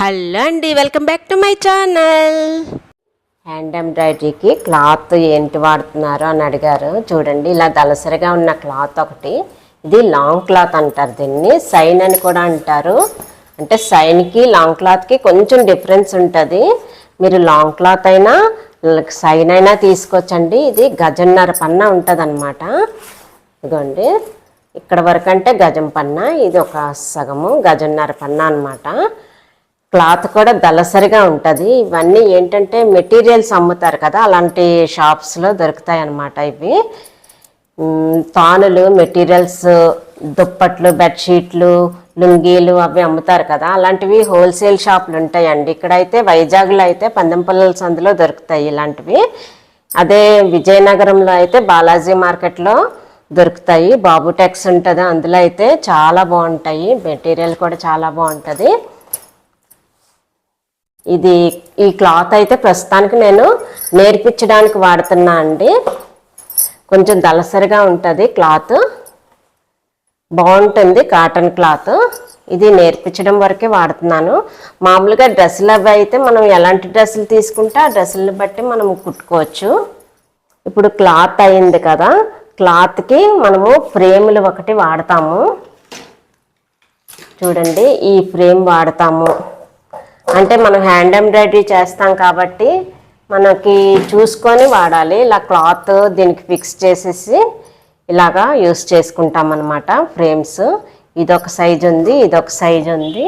Hello అండి, welcome back to my channel. Hand ఎంబ్రాయిడరీకి cloth ఏంటి వాడుతున్నారు అని అడిగారు. చూడండి, ఇలా దలసరిగా ఉన్న క్లాత్ ఒకటి. ఇది లాంగ్ క్లాత్ అంటారు, దీన్ని సైన్ అని కూడా అంటారు. అంటే సైన్కి లాంగ్ క్లాత్కి కొంచెం డిఫరెన్స్ ఉంటుంది. మీరు లాంగ్ క్లాత్ అయినా సైన్ అయినా తీసుకోవచ్చండి. ఇది గజన్నర పన్నా ఉంటుంది అనమాట. ఇదిగోండి, ఇక్కడ వరకు అంటే గజం పన్నా, ఇది ఒక సగము గజన్నర పన్నా అనమాట. క్లాత్ కూడా దళసరిగా ఉంటుంది. ఇవన్నీ ఏంటంటే మెటీరియల్స్ అమ్ముతారు కదా, అలాంటి షాప్స్లో దొరుకుతాయి అన్నమాట. ఇవి తానులు మెటీరియల్స్, దుప్పట్లు, బెడ్షీట్లు, లుంగీలు అవి అమ్ముతారు కదా, అలాంటివి హోల్సేల్ షాపులు ఉంటాయండి. ఇక్కడైతే వైజాగ్లో అయితే పందెంపల్లెల సందులో దొరుకుతాయి ఇలాంటివి. అదే విజయనగరంలో అయితే బాలాజీ మార్కెట్లో దొరుకుతాయి. బాబు టెక్స్ ఉంటుంది, అందులో అయితే చాలా బాగుంటాయి. మెటీరియల్ కూడా చాలా బాగుంటుంది. ఈ క్లాత్ అయితే ప్రస్తుతానికి నేను నేర్పించడానికి వాడుతున్నా అండి. కొంచెం దళసరిగా ఉంటుంది, క్లాత్ బాగుంటుంది, కాటన్ క్లాత్. ఇది నేర్పించడం వరకే వాడుతున్నాను. మామూలుగా డ్రెస్సులు అవి అయితే మనం ఎలాంటి డ్రెస్సులు తీసుకుంటే ఆ డ్రెస్సులను బట్టి మనం కుట్టుకోవచ్చు. ఇప్పుడు క్లాత్ అయింది కదా, క్లాత్కి మనము ఫ్రేములు ఒకటి వాడతాము. చూడండి, ఈ ఫ్రేమ్ వాడతాము. అంటే మనం హ్యాండ్ ఎంబ్రాయిడరీ చేస్తాం కాబట్టి మనకి చూసుకొని వాడాలి. ఇలా క్లాత్ దీనికి ఫిక్స్ చేసేసి ఇలాగా యూస్ చేసుకుంటాం అన్నమాట. ఫ్రేమ్స్ ఇదొక సైజు ఉంది, ఇదొక సైజు ఉంది,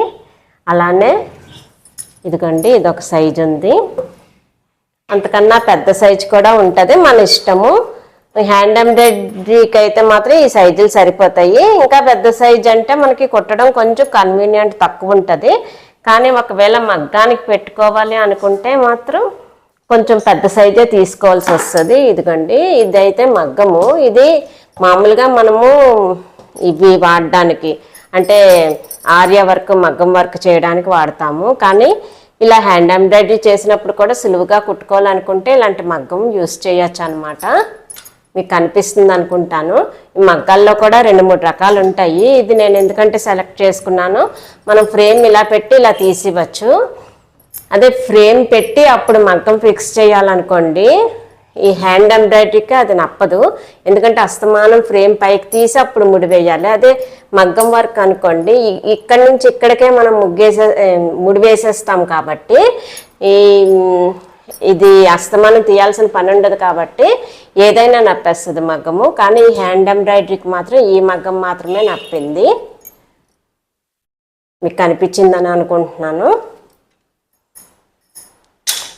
అలానే ఇదిగోండి ఇదొక సైజు ఉంది. అంతకన్నా పెద్ద సైజు కూడా ఉంటుంది, మన ఇష్టము. హ్యాండ్ ఎంబ్రాయిడరీకి అయితే మాత్రం ఈ సైజులు సరిపోతాయి. ఇంకా పెద్ద సైజు అంటే మనకి కుట్టడం కొంచెం కన్వీనియంట్ తక్కువ ఉంటుంది. కానీ ఒకవేళ మగ్గానికి పెట్టుకోవాలి అనుకుంటే మాత్రం కొంచెం పెద్ద సైజే తీసుకోవాల్సి వస్తుంది. ఇదిగోండి, ఇదైతే మగ్గము. ఇది మామూలుగా మనము ఇవి వాడడానికి అంటే ఆర్య వర్క్, మగ్గం వర్క్ చేయడానికి వాడతాము. కానీ ఇలా హ్యాండ్ ఎంబ్రాయిడరీ చేసినప్పుడు కూడా సులువుగా కుట్టుకోవాలనుకుంటే ఇలాంటి మగ్గం యూస్ చేయొచ్చు అనమాట. మీకు కనిపిస్తుంది అనుకుంటాను. ఈ మగ్గాల్లో కూడా 2-3 రకాలు ఉంటాయి. ఇది నేను ఎందుకంటే సెలెక్ట్ చేసుకున్నాను, మనం ఫ్రేమ్ ఇలా పెట్టి ఇలా తీసివచ్చు. అదే ఫ్రేమ్ పెట్టి అప్పుడు మగ్గం ఫిక్స్ చేయాలనుకోండి, ఈ హ్యాండ్ ఎంబ్రాయిడరీకి అది నప్పదు. ఎందుకంటే అస్తమానం ఫ్రేమ్ పైకి తీసి అప్పుడు ముడి వేయాలి. అదే మగ్గం వర్క్ అనుకోండి, ఇక్కడి నుంచి ఇక్కడికే మనం ముడి వేసేస్తాం కాబట్టి ఇది అస్తమానం తీయాల్సిన పని ఉండదు కాబట్టి ఏదైనా నప్పేస్తుంది మగ్గము. కానీ ఈ హ్యాండ్ ఎంబ్రాయిడరీకి మాత్రం ఈ మగ్గం మాత్రమే నప్పింది. మీకు కనిపించిందని అనుకుంటున్నాను.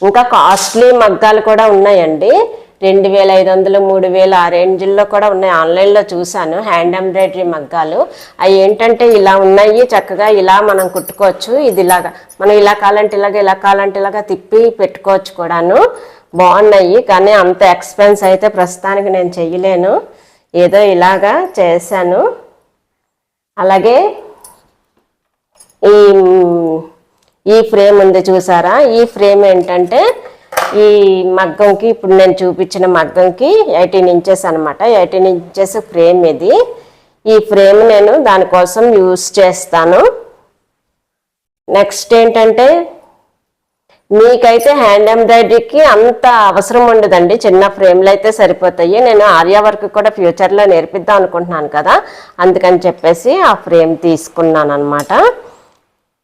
ఇంకా కాస్ట్లీ మగ్గాలు కూడా ఉన్నాయండి. 2500, 3000 ఆ రేంజ్లో కూడా ఉన్నాయి. ఆన్లైన్లో చూశాను హ్యాండ్ ఎంబ్రాయిడరీ మగ్గాలు. అవి ఏంటంటే ఇలా ఉన్నాయి, చక్కగా ఇలా మనం కుట్టుకోవచ్చు. ఇది ఇలాగా మనం ఇలా కాలంటే ఇలాగా, ఇలా కాలంటే ఇలాగా తిప్పి పెట్టుకోవచ్చు కూడాను. బాగున్నాయి, కానీ అంత ఎక్స్పెన్స్ అయితే ప్రస్తుతానికి నేను చెయ్యలేను. ఏదో ఇలాగా చేశాను. అలాగే ఈ ఫ్రేమ్ ఉంది చూసారా, ఈ ఫ్రేమ్ ఏంటంటే ఈ మగ్గంకి, ఇప్పుడు నేను చూపించిన మగ్గంకి 18 ఇంచెస్ అనమాట. 18 ఇంచెస్ ఫ్రేమ్ ఇది. ఈ ఫ్రేమ్ నేను దానికోసం యూస్ చేస్తాను. నెక్స్ట్ ఏంటంటే మీకైతే హ్యాండ్ ఎంబ్రాయిడరీకి అంత అవసరం ఉండదండి, చిన్న ఫ్రేమ్లు అయితే సరిపోతాయి. నేను ఆర్య వర్క్ కూడా ఫ్యూచర్లో నేర్పిద్దాం అనుకుంటున్నాను కదా, అందుకని చెప్పేసి ఆ ఫ్రేమ్ తీసుకున్నాను అనమాట.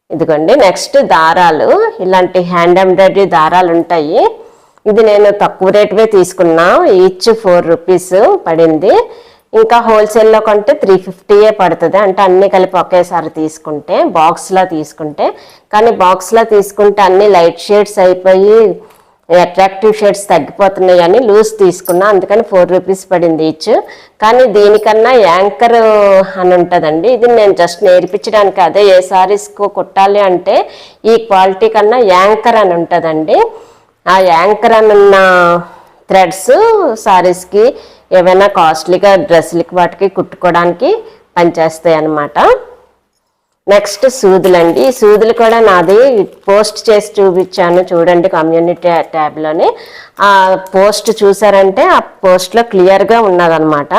ఇదిగోండి, నెక్స్ట్ దారాలు. ఇలాంటి హ్యాండ్ ఎంబ్రాయిడరీ దారాలు ఉంటాయి. ఇది నేను తక్కువ రేటువే తీసుకున్నా, ఈచ్ 4 రూపీస్ పడింది. ఇంకా హోల్సేల్లో కొంటే 350 పడుతుంది. అంటే అన్నీ కలిపి ఒకేసారి తీసుకుంటే, బాక్స్లో తీసుకుంటే. కానీ బాక్స్లో తీసుకుంటే అన్నీ లైట్ షేడ్స్ అయిపోయి అట్రాక్టివ్ షేడ్స్ తగ్గిపోతున్నాయి అని లూజ్ తీసుకున్నా, అందుకని 4 రూపీస్ పడింది ఈచ్. కానీ దీనికన్నా యాంకర్ అని ఉంటుందండి. ఇది నేను జస్ట్ నేర్పించడానికి, అదే ఏ సారీస్కు కుట్టాలి అంటే ఈ క్వాలిటీ కన్నా యాంకర్ అని ఉంటుందండి. ఆ యాంకర్ అని ఉన్న థ్రెడ్స్ సారీస్కి ఏమైనా కాస్ట్లీగా డ్రెస్సులకి వాటికి కుట్టుకోవడానికి పనిచేస్తాయి అన్నమాట. నెక్స్ట్ సూదులండి. ఈ సూదులు కూడా నాది పోస్ట్ చేసి చూపించాను చూడండి కమ్యూనిటీ ట్యాబ్లోనే. ఆ పోస్ట్ చూసారంటే ఆ పోస్ట్లో క్లియర్గా ఉన్నదనమాట.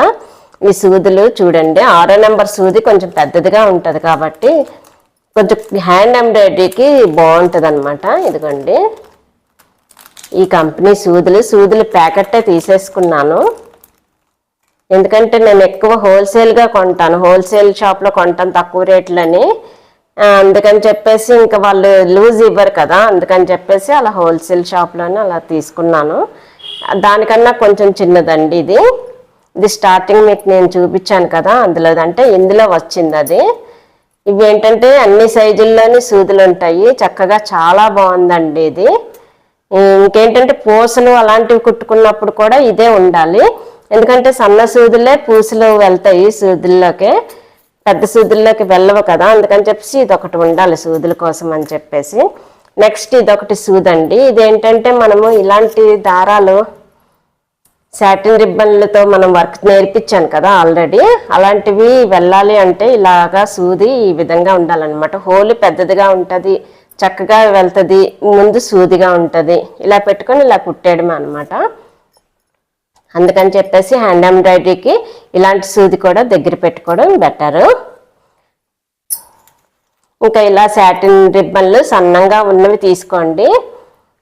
ఈ సూదులు చూడండి, 6వ నెంబర్ సూది కొంచెం పెద్దదిగా ఉంటుంది కాబట్టి కొంచెం హ్యాండ్ ఎంబ్రాయిడరీకి బాగుంటుంది అనమాట. ఇదిగోండి ఈ కంపెనీ సూదులు ప్యాకెట్టే తీసేసుకున్నాను. ఎందుకంటే నేను ఎక్కువ హోల్సేల్గా కొంటాను, హోల్సేల్ షాప్లో కొంటాను తక్కువ రేట్లని. అందుకని చెప్పేసి ఇంకా వాళ్ళు లూజ్ ఇవ్వరు కదా, అందుకని చెప్పేసి అలా హోల్సేల్ షాప్లోనే అలా తీసుకున్నాను. దానికన్నా కొంచెం చిన్నదండి ఇది స్టార్టింగ్ మీకు నేను చూపించాను కదా అందులో, అంటే ఇందులో వచ్చింది అది. ఇవి ఏంటంటే అన్ని సైజుల్లోని సూదులు ఉంటాయి, చక్కగా చాలా బాగుందండి ఇది. ఇంకేంటంటే పూసలు అలాంటివి కుట్టుకున్నప్పుడు కూడా ఇదే ఉండాలి, ఎందుకంటే సన్న సూదులే పూసలు వెళ్తాయి సూదుల్లోకి, పెద్ద సూదుల్లోకి వెళ్ళవు కదా, అందుకని చెప్పేసి ఇదొకటి ఉండాలి సూదుల కోసం అని చెప్పేసి. నెక్స్ట్ ఇదొకటి సూదండి. ఇదేంటంటే మనము ఇలాంటి దారాలు సాటిన్ రిబ్బన్లతో మనం వర్క్ నేర్పించాను కదా ఆల్రెడీ, అలాంటివి వెళ్ళాలి అంటే ఇలాగా సూది ఈ విధంగా ఉండాలన్నమాట. హోల్ పెద్దదిగా ఉంటుంది, చక్కగా వెళ్తుంది, ముందు సూదిగా ఉంటుంది. ఇలా పెట్టుకొని ఇలా కుట్టేయడమే అనమాట. అందుకని చెప్పేసి హ్యాండ్ ఎంబ్రాయిడరీకి ఇలాంటి సూది కూడా దగ్గర పెట్టుకోవడం బెటరు. ఇంకా ఇలా సాటిన్ రిబ్బన్లు సన్నంగా ఉన్నవి తీసుకోండి.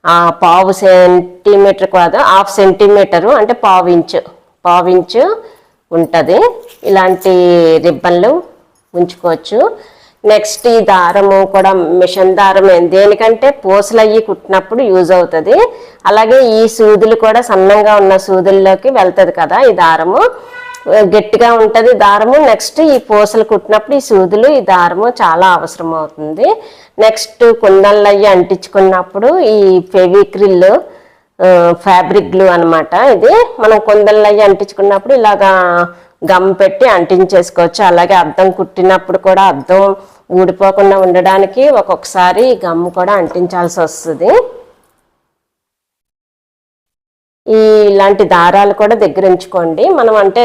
1/2 సెంటీమీటర్ కాదు, 1/2 సెంటీమీటరు అంటే 1/2 ఇంచు ఉంటుంది. ఇలాంటి రిబ్బన్లు ఉంచుకోవచ్చు. నెక్స్ట్ ఈ దారము కూడా మిషన్ దారం దేనికంటే పూసలు అయ్యి కుట్టినప్పుడు యూజ్ అవుతుంది. అలాగే ఈ సూదులు కూడా సన్నంగా ఉన్న సూదుల్లోకి వెళ్తుంది కదా ఈ దారము, గట్టిగా ఉంటుంది దారము. నెక్స్ట్ ఈ పూసలు కుట్టినప్పుడు ఈ సూదులు ఈ దారము చాలా అవసరం అవుతుంది. నెక్స్ట్ కుందన్లు అయ్యి అంటించుకున్నప్పుడు ఈ ఫెవిక్రిల్ ఫ్యాబ్రిక్ గ్లూ అనమాట. ఇది మనం కుందన్లు అయ్యి అంటించుకున్నప్పుడు ఇలాగా గమ్ పెట్టి అంటించేసుకోవచ్చు. అలాగే అద్దం కుట్టినప్పుడు కూడా అద్దం ఊడిపోకుండా ఉండడానికి ఒక్కొక్కసారి గమ్ కూడా అంటించాల్సి వస్తుంది. ఇలాంటి దారాలు కూడా దగ్గర ఉంచుకోండి. మనం అంటే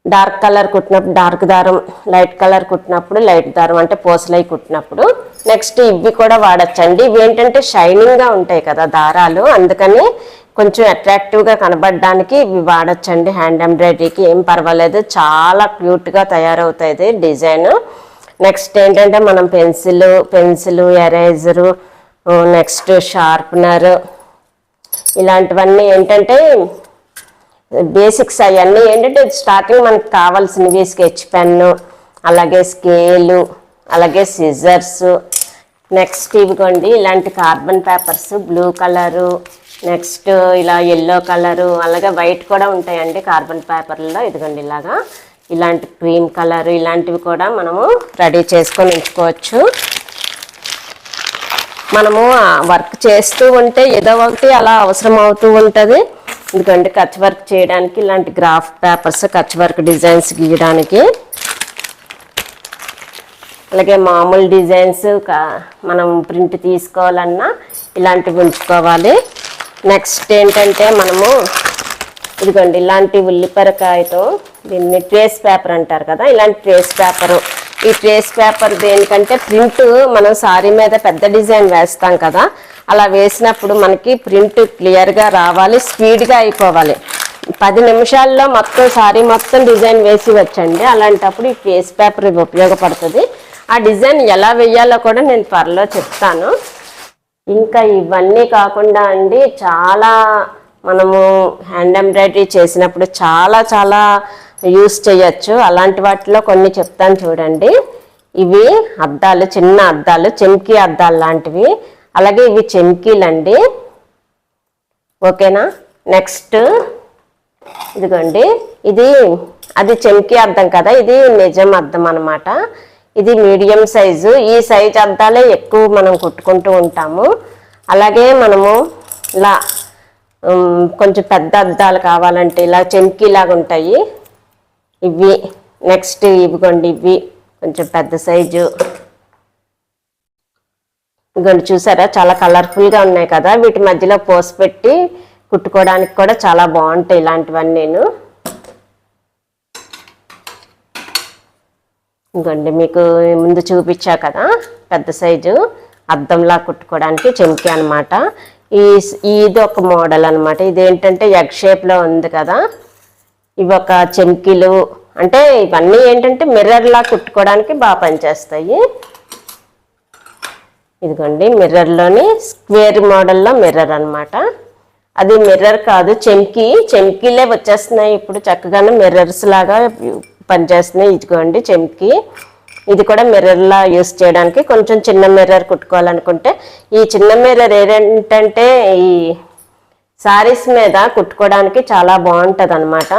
డార్క్ కలర్ కుట్టినప్పుడు డార్క్ దారం, లైట్ కలర్ కుట్టినప్పుడు లైట్ దారం, అంటే పూసలై కుట్టినప్పుడు. నెక్స్ట్ ఇవి కూడా వాడచ్చండి. ఇవి ఏంటంటే షైనింగ్గా ఉంటాయి కదా దారాలు, అందుకని కొంచెం అట్రాక్టివ్గా కనబడడానికి ఇవి వాడచ్చండి. హ్యాండ్ ఎంబ్రాయిడరీకి ఏం పర్వాలేదు, చాలా క్యూట్గా తయారవుతుంది డిజైన్. నెక్స్ట్ ఏంటంటే మనం పెన్సిల్, ఎరేజరు, నెక్స్ట్ షార్ప్నర్, ఇలాంటివన్నీ ఏంటంటే బేసిక్స్. అవన్నీ ఏంటంటే స్టార్టింగ్ మనకు కావాల్సినవి స్కెచ్ పెన్ను, అలాగే స్కేలు, అలాగే సిజర్స్. నెక్స్ట్ ఇవిగోండి ఇలాంటి carbon papers, blue colour, next ఇలా ఎల్లో కలరు, అలాగే వైట్ కూడా ఉంటాయండి కార్బన్ పేపర్లో. ఇదిగోండి ఇలాంటి క్రీమ్ కలర్, ఇలాంటివి కూడా మనము రెడీ చేసుకొని ఉంచుకోవచ్చు. మనము వర్క్ చేస్తూ ఉంటే ఏదో ఒకటి అలా అవసరం అవుతూ ఉంటుంది. ఎందుకంటే కచ్ వర్క్ చేయడానికి ఇలాంటి graph papers, Kutch work designs గీయడానికి, అలాగే మామూలు డిజైన్స్ మనం ప్రింట్ తీసుకోవాలన్నా ఇలాంటివి ఉంచుకోవాలి. నెక్స్ట్ ఏంటంటే మనము ఇదిగోండి ఇలాంటి ఉల్లిపరకాయతో, దీన్ని ట్రేస్ పేపర్ అంటారు కదా, ఇలాంటి ట్రేస్ పేపరు. ఈ ట్రేస్ పేపర్ దేనికంటే ప్రింట్ మనం సారీ మీద పెద్ద డిజైన్ వేస్తాం కదా, అలా వేసినప్పుడు మనకి ప్రింట్ క్లియర్గా రావాలి, స్పీడ్గా అయిపోవాలి. 10 నిమిషాల్లో మొత్తం సారీ మొత్తం డిజైన్ వేసి వచ్చండి. అలాంటప్పుడు ఈ ట్రేస్ పేపర్ ఉపయోగపడుతుంది. ఆ డిజైన్ ఎలా వేయాలో కూడా నేను త్వరలో చెప్తాను. ఇంకా ఇవన్నీ కాకుండా అండి చాలా మనము హ్యాండ్ ఎంబ్రాయిడరీ చేసినప్పుడు చాలా యూస్ చేయొచ్చు. అలాంటి వాటిలో కొన్ని చెప్తాను చూడండి. ఇవి అద్దాలు, చిన్న అద్దాలు, చెంకీ అద్దాలు లాంటివి. అలాగే ఇవి చెంకీలండి, ఓకేనా. నెక్స్ట్ ఇదిగోండి అది చెంకీ అద్దం కదా, ఇది నిజం అద్దం అనమాట. ఇది మీడియం సైజు. ఈ సైజు అద్దాలే ఎక్కువ మనం కుట్టుకుంటూ ఉంటాము. అలాగే మనము ఇలా కొంచెం పెద్ద అద్దాలు కావాలంటే ఇలా చెంకీలాగా ఉంటాయి ఇవి. నెక్స్ట్ ఇవిగోండి ఇవి కొంచెం పెద్ద సైజు. ఇదిగోండి చూసారా చాలా కలర్ఫుల్గా ఉన్నాయి కదా, వీటి మధ్యలో పోసి పెట్టి కుట్టుకోవడానికి కూడా చాలా బాగుంటాయి ఇలాంటివన్నీ. నేను ఇంకోండి మీకు ముందు చూపించా కదా పెద్ద సైజు అద్దంలా కుట్టుకోవడానికి చెంకి అనమాట. ఇది ఒక మోడల్ అనమాట. ఇదేంటంటే ఎగ్ షేప్లో ఉంది కదా, ఇవి ఒక చెంకీలు అంటే ఇవన్నీ ఏంటంటే మిర్రర్లా కుట్టుకోవడానికి బాగా పనిచేస్తాయి. ఇదిగోండి మిర్రర్లోని స్క్వేర్ మోడల్లో మిర్రర్ అనమాట. అది మిర్రర్ కాదు, చెంకీలే వచ్చేస్తున్నాయి ఇప్పుడు చక్కగానే మిర్రర్స్ లాగా పనిచేస్తున్నాయి. ఇదిగోండి చెంకీ, ఇది కూడా మిర్రర్లా యూస్ చేయడానికి. కొంచెం చిన్న మిర్రర్ కుట్టుకోవాలనుకుంటే ఈ చిన్న మిర్రర్ ఏంటంటే ఈ శారీస్ మీద కుట్టుకోవడానికి చాలా బాగుంటుంది అనమాట.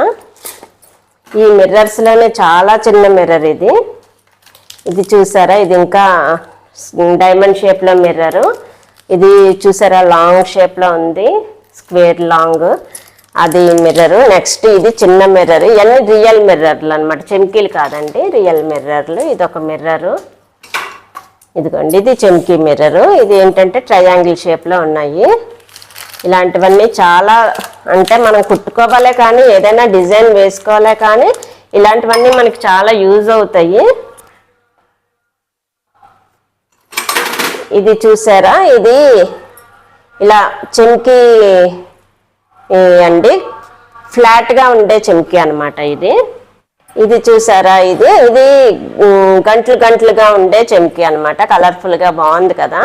ఈ మిర్రర్స్లోనే చాలా చిన్న మిర్రర్ ఇది చూసారా, ఇది ఇంకా డైమండ్ షేప్లో మిర్రరు. ఇది చూసారా లాంగ్ షేప్లో ఉంది, స్క్వేర్ లాంగ్, అది మిర్రరు. నెక్స్ట్ ఇది చిన్న మిర్రర్. ఇవన్నీ రియల్ మిర్రర్లు అనమాట, చెంకీలు కాదండి, రియల్ మిర్రర్లు. ఇది ఒక మిర్రరు. ఇదిగోండి ఇది చెంకీ మిర్రరు. ఇది ఏంటంటే ట్రయాంగిల్ షేప్లో ఉన్నాయి. ఇలాంటివన్నీ చాలా అంటే మనం కుట్టుకోవాలే కానీ ఏదైనా డిజైన్ వేసుకోవాలే కానీ ఇలాంటివన్నీ మనకి చాలా యూజ్ అవుతాయి. ఇది చూసారా, ఇది ఇలా చెంకీ అండి, ఫ్లాట్గా ఉండే చెంకీ అనమాట ఇది చూసారా, ఇది గంటలుగా ఉండే చెంకీ అనమాట. కలర్ఫుల్గా బాగుంది కదా.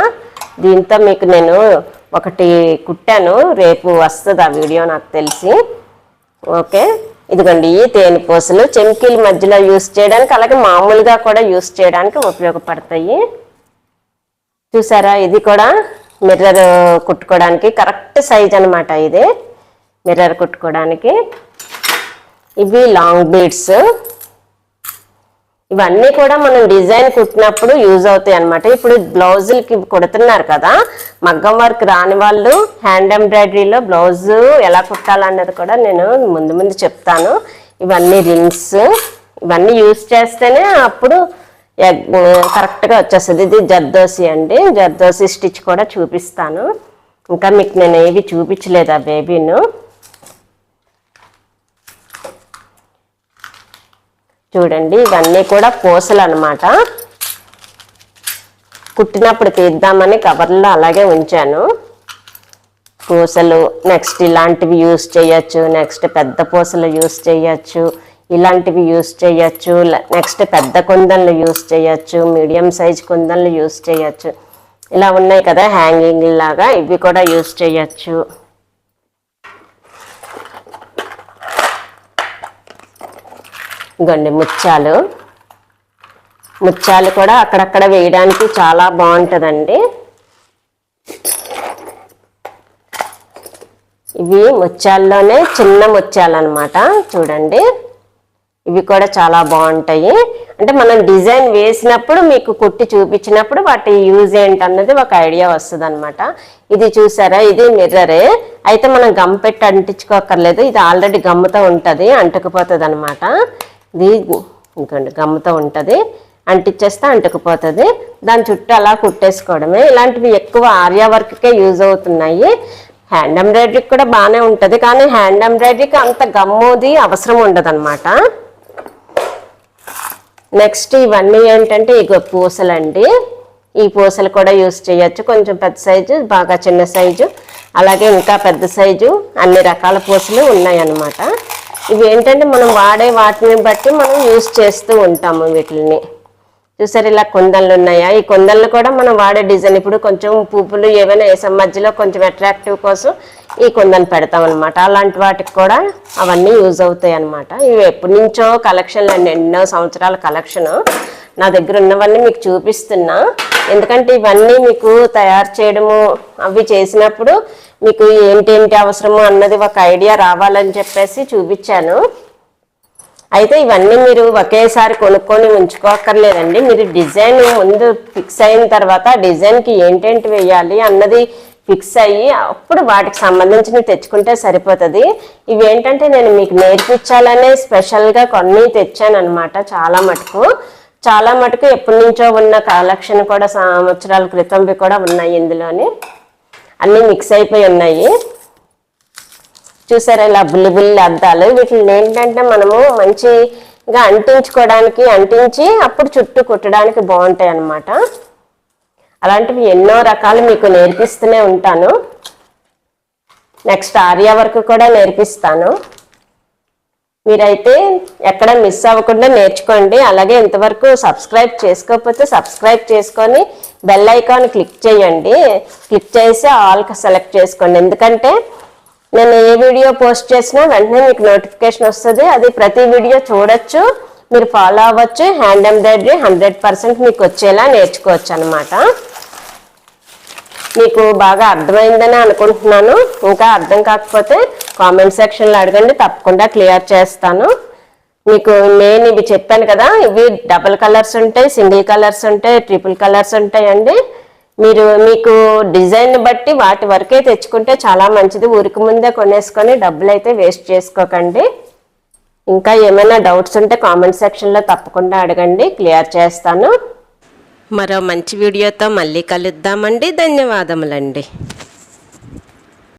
దీంతో మీకు నేను ఒకటి కుట్టాను, రేపు వస్తుంది ఆ వీడియో నాకు తెలిసి. ఓకే, ఇదిగోండి ఈ తేనెపూసలు చెంకీల మధ్యలో యూస్ చేయడానికి, అలాగే మామూలుగా కూడా యూస్ చేయడానికి ఉపయోగపడతాయి. చూసారా, ఇది కూడా మిర్రర్ కుట్టుకోవడానికి కరెక్ట్ సైజ్ అనమాట. ఇది మిర్రర్ కుట్టుకోవడానికి. ఇవి లాంగ్ బీడ్స్. ఇవన్నీ కూడా మనం డిజైన్ కుట్టినప్పుడు యూజ్ అవుతాయి అనమాట. ఇప్పుడు బ్లౌజులకి కుడుతున్నారు కదా, మగ్గం వర్క్ రాని వాళ్ళు హ్యాండ్ ఎంబ్రాయిడరీలో బ్లౌజ్ ఎలా కుట్టాలన్నది కూడా నేను ముందు చెప్తాను. ఇవన్నీ రింగ్స్, ఇవన్నీ యూజ్ చేస్తేనే అప్పుడు కరెక్ట్గా వచ్చేస్తుంది. ఇది జర్దోసి అండి, జర్దోసి స్టిచ్ కూడా చూపిస్తాను. ఇంకా మీకు నేను ఏవి చూపించలేదు ఆ బేబీను. చూడండి ఇవన్నీ కూడా పూసలు అనమాట. కుట్టినప్పుడు తీద్దామని కవర్లో అలాగే ఉంచాను. పూసలు నెక్స్ట్ ఇలాంటివి యూస్ చేయొచ్చు, నెక్స్ట్ పెద్ద పూసలు యూస్ చేయొచ్చు, ఇలాంటివి యూస్ చేయొచ్చు, నెక్స్ట్ పెద్ద కుందన్లు యూస్ చేయొచ్చు, మీడియం సైజ్ కుందన్లు యూస్ చేయొచ్చు. ఇలా ఉన్నాయి కదా హ్యాంగింగ్ లాగా, ఇవి కూడా యూస్ చేయొచ్చు. ఇగోండి ముత్యాలు కూడా అక్కడక్కడ వేయడానికి చాలా బాగుంటుందండి. ఇవి ముత్యాల్లోనే చిన్న ముత్యాలు అనమాట. చూడండి ఇవి కూడా చాలా బాగుంటాయి. అంటే మనం డిజైన్ వేసినప్పుడు మీకు కుట్టి చూపించినప్పుడు వాటి యూజ్ ఏంటన్నది ఒక ఐడియా వస్తుంది అనమాట. ఇది చూసారా, ఇది మిర్రరే. అయితే మనం గమ్ పెట్టి అంటించుకోకర్లేదు, ఇది ఆల్రెడీ గమ్ముతో ఉంటుంది, అంటుకుపోతుంది అనమాట. ఇది ఇంకోండి గమ్ముతో ఉంటుంది, అంటించేస్తే అంటుకుపోతుంది. దాని చుట్టూ అలా కుట్టేసుకోవడమే. ఇలాంటివి ఎక్కువ ఆర్యా వర్క్కే యూజ్ అవుతున్నాయి. హ్యాండ్ ఎంబ్రాయిడరీకి కూడా బాగానే ఉంటుంది, కానీ హ్యాండ్ ఎంబ్రాయిడరీకి అంత గమ్ముది అవసరం ఉండదు అనమాట. నెక్స్ట్ ఇవన్నీ ఏంటంటే ఇగో పూసలండి. ఈ పూసలు కూడా యూజ్ చేయొచ్చు. కొంచెం పెద్ద సైజు, బాగా చిన్న సైజు, అలాగే ఇంకా పెద్ద సైజు, అన్ని రకాల పూసలు ఉన్నాయి అన్నమాట. ఇవి ఏంటంటే మనం వాడే వాటిని బట్టి మనం యూజ్ చేస్తూ ఉంటాము వీటిని. చూసారు ఇలా కుందన్లు ఉన్నాయా, ఈ కుందన్లు కూడా మనం వాడే డిజైన్. ఇప్పుడు కొంచెం పువ్వులు ఏమైనా వేసాం మధ్యలో కొంచెం అట్రాక్టివ్ కోసం ఈ కుందన్ పెడతాం అనమాట. అలాంటి వాటికి కూడా అవన్నీ యూజ్ అవుతాయి అనమాట. ఇవి ఎప్పటి నుంచో కలెక్షన్లు అండి, ఎన్నో సంవత్సరాల కలెక్షను. నా దగ్గర ఉన్నవన్నీ మీకు చూపిస్తున్నా, ఎందుకంటే ఇవన్నీ మీకు తయారు చేయడము అవి చేసినప్పుడు మీకు ఏంటి అవసరము అన్నది ఒక ఐడియా రావాలని చెప్పేసి చూపించాను. అయితే ఇవన్నీ మీరు ఒకేసారి కొనుక్కొని ఉంచుకోక్కర్లేదండి. మీరు డిజైన్ ముందు ఫిక్స్ అయిన తర్వాత డిజైన్కి ఏంటేంటి వేయాలి అన్నది ఫిక్స్ అయ్యి అప్పుడు వాటికి సంబంధించినవి తెచ్చుకుంటే సరిపోతుంది. ఇవి ఏంటంటే నేను మీకు నేర్పించాలనే స్పెషల్గా కొన్ని తెచ్చాను అనమాట. చాలా మటుకు ఎప్పటి నుంచో ఉన్న కలెక్షన్ కూడా సంవత్సరాల క్రితంవి కూడా ఉన్నాయి. ఇందులోని అన్నీ మిక్స్ అయిపోయి ఉన్నాయి. చూసారా ఇలా బుల్లి అద్దాలు. వీటిని ఏంటంటే మనము మంచిగా అంటించి అప్పుడు చుట్టూ కుట్టడానికి బాగుంటాయి అన్నమాట. అలాంటివి ఎన్నో రకాలు మీకు నేర్పిస్తూనే ఉంటాను. నెక్స్ట్ ఆర్యా వర్క్ కూడా నేర్పిస్తాను. మీరైతే ఎక్కడ మిస్ అవ్వకుండా నేర్చుకోండి. అలాగే ఇంతవరకు సబ్స్క్రైబ్ చేసుకోకపోతే సబ్స్క్రైబ్ చేసుకొని బెల్ ఐకాన్ క్లిక్ చేయండి. క్లిక్ చేసి ఆల్ సెలెక్ట్ చేసుకోండి. ఎందుకంటే నేను ఏ వీడియో పోస్ట్ చేసినా వెంటనే మీకు నోటిఫికేషన్ వస్తుంది. అది ప్రతి వీడియో చూడొచ్చు, మీరు ఫాలో అవ్వచ్చు. హ్యాండ్ ఎంబ్రాయిడరీ 100% మీకు వచ్చేలా నేర్చుకోవచ్చు అనమాట. మీకు బాగా అర్థమైందని అనుకుంటున్నాను. ఇంకా అర్థం కాకపోతే కామెంట్ సెక్షన్లో అడగండి, తప్పకుండా క్లియర్ చేస్తాను. మీకు నేను ఇవి చెప్పాను కదా, ఇవి డబుల్ కలర్స్ ఉంటాయి, సింగిల్ కలర్స్ ఉంటాయి, ట్రిపుల్ కలర్స్ ఉంటాయండి. మీకు డిజైన్ బట్టి వాటి వరకే తెచ్చుకుంటే చాలా మంచిది. ఊరికి ముందే కొనేసుకొని డబ్బులు అయితే వేస్ట్ చేసుకోకండి. ఇంకా ఏమైనా డౌట్స్ ఉంటే కామెంట్ సెక్షన్లో తప్పకుండా అడగండి, క్లియర్ చేస్తాను. మరో మంచి వీడియోతో మళ్ళీ కలుద్దామండి. ధన్యవాదములండి.